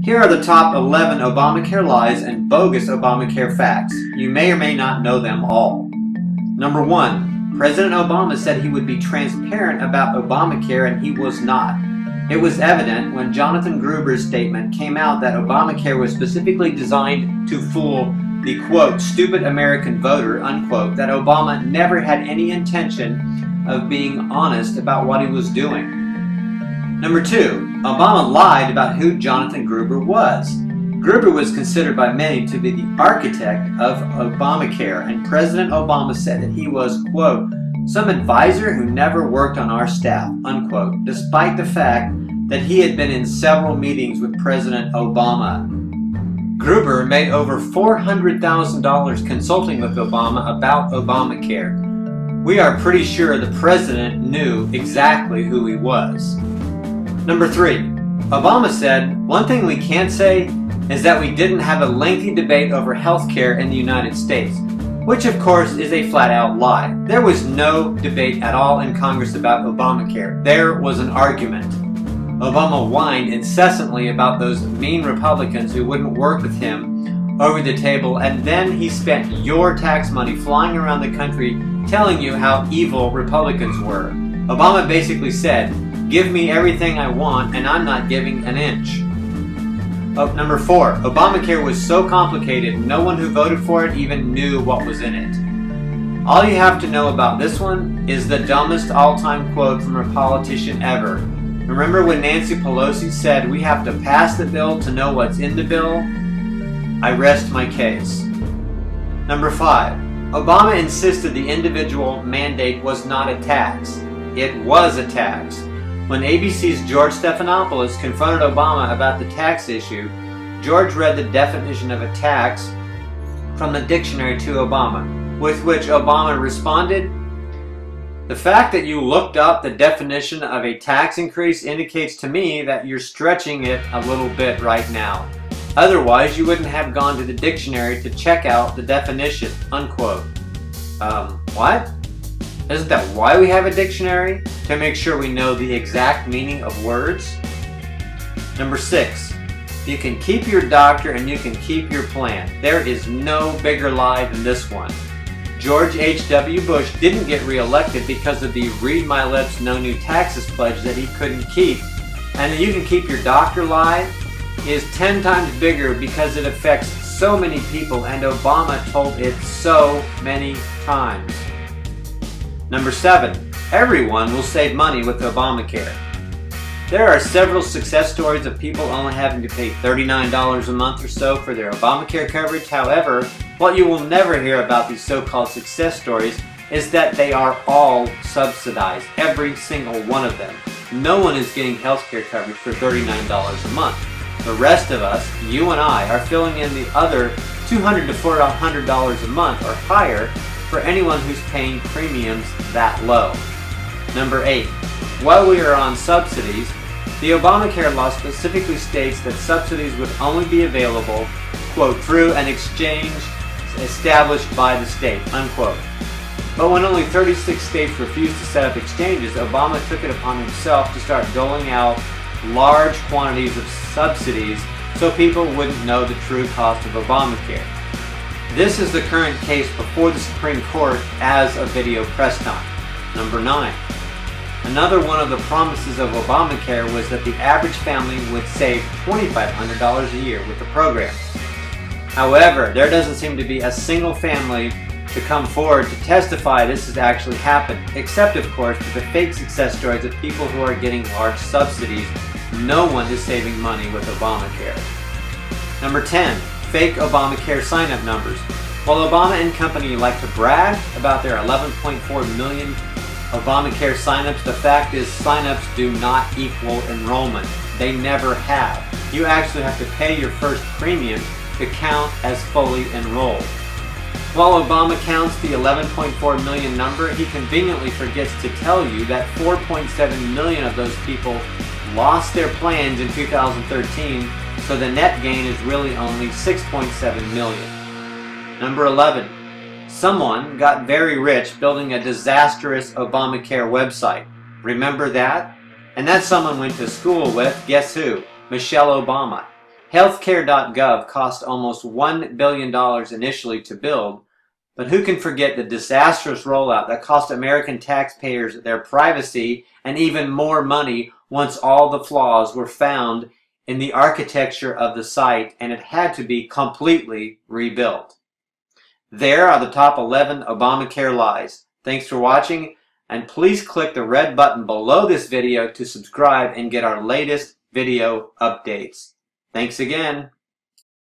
Here are the top 11 Obamacare lies and bogus Obamacare facts. You may or may not know them all. Number 1. President Obama said he would be transparent about Obamacare, and he was not. It was evident when Jonathan Gruber's statement came out that Obamacare was specifically designed to fool the, quote, stupid American voter, unquote, that Obama never had any intention of being honest about what he was doing. Number 2. Obama lied about who Jonathan Gruber was. Gruber was considered by many to be the architect of Obamacare, and President Obama said that he was, quote, some advisor who never worked on our staff, unquote, despite the fact that he had been in several meetings with President Obama. Gruber made over $400,000 consulting with Obama about Obamacare. We are pretty sure the president knew exactly who he was. Number 3. Obama said, one thing we can't say is that we didn't have a lengthy debate over health care in the United States, which of course is a flat-out lie. There was no debate at all in Congress about Obamacare. There was an argument. Obama whined incessantly about those mean Republicans who wouldn't work with him over the table, and then he spent your tax money flying around the country telling you how evil Republicans were. Obama basically said, give me everything I want and I'm not giving an inch. Number 4. Obamacare was so complicated no one who voted for it even knew what was in it. All you have to know about this one is the dumbest all-time quote from a politician ever. Remember when Nancy Pelosi said we have to pass the bill to know what's in the bill? I rest my case. Number 5. Obama insisted the individual mandate was not a tax. It was a tax. When ABC's George Stephanopoulos confronted Obama about the tax issue, George read the definition of a tax from the dictionary to Obama, with which Obama responded, the fact that you looked up the definition of a tax increase indicates to me that you're stretching it a little bit right now. Otherwise, you wouldn't have gone to the dictionary to check out the definition, unquote. What? Isn't that why we have a dictionary? To make sure we know the exact meaning of words? Number 6. You can keep your doctor and you can keep your plan. There is no bigger lie than this one. George H.W. Bush didn't get reelected because of the read my lips, no new taxes pledge that he couldn't keep. And the you can keep your doctor lie is 10 times bigger because it affects so many people, and Obama told it so many times. Number 7. Everyone will save money with Obamacare. There are several success stories of people only having to pay $39 a month or so for their Obamacare coverage. However, what you will never hear about these so-called success stories is that they are all subsidized, every single one of them. No one is getting healthcare coverage for $39 a month. The rest of us, you and I, are filling in the other $200 to $400 a month or higher for anyone who's paying premiums that low. Number 8. While we are on subsidies, the Obamacare law specifically states that subsidies would only be available, quote, through an exchange established by the state, unquote. But when only 36 states refused to set up exchanges, Obama took it upon himself to start doling out large quantities of subsidies so people wouldn't know the true cost of Obamacare. This is the current case before the Supreme Court as a video press time. Number 9. Another one of the promises of Obamacare was that the average family would save $2,500 a year with the program. However, there doesn't seem to be a single family to come forward to testify this has actually happened, except of course for the fake success stories of people who are getting large subsidies. No one is saving money with Obamacare. Number 10. Fake Obamacare sign-up numbers. While Obama and company like to brag about their 11.4 million Obamacare signups, the fact is signups do not equal enrollment. They never have. You actually have to pay your first premium to count as fully enrolled. While Obama counts the 11.4 million number, he conveniently forgets to tell you that 4.7 million of those people lost their plans in 2013, so the net gain is really only 6.7 million. Number 11. Someone got very rich building a disastrous Obamacare website. Remember that? And that someone went to school with, guess who? Michelle Obama. Healthcare.gov cost almost $1 billion initially to build, but who can forget the disastrous rollout that cost American taxpayers their privacy and even more money once all the flaws were found in the architecture of the site and it had to be completely rebuilt. There are the top 11 Obamacare lies. Thanks for watching, and please click the red button below this video to subscribe and get our latest video updates. Thanks again.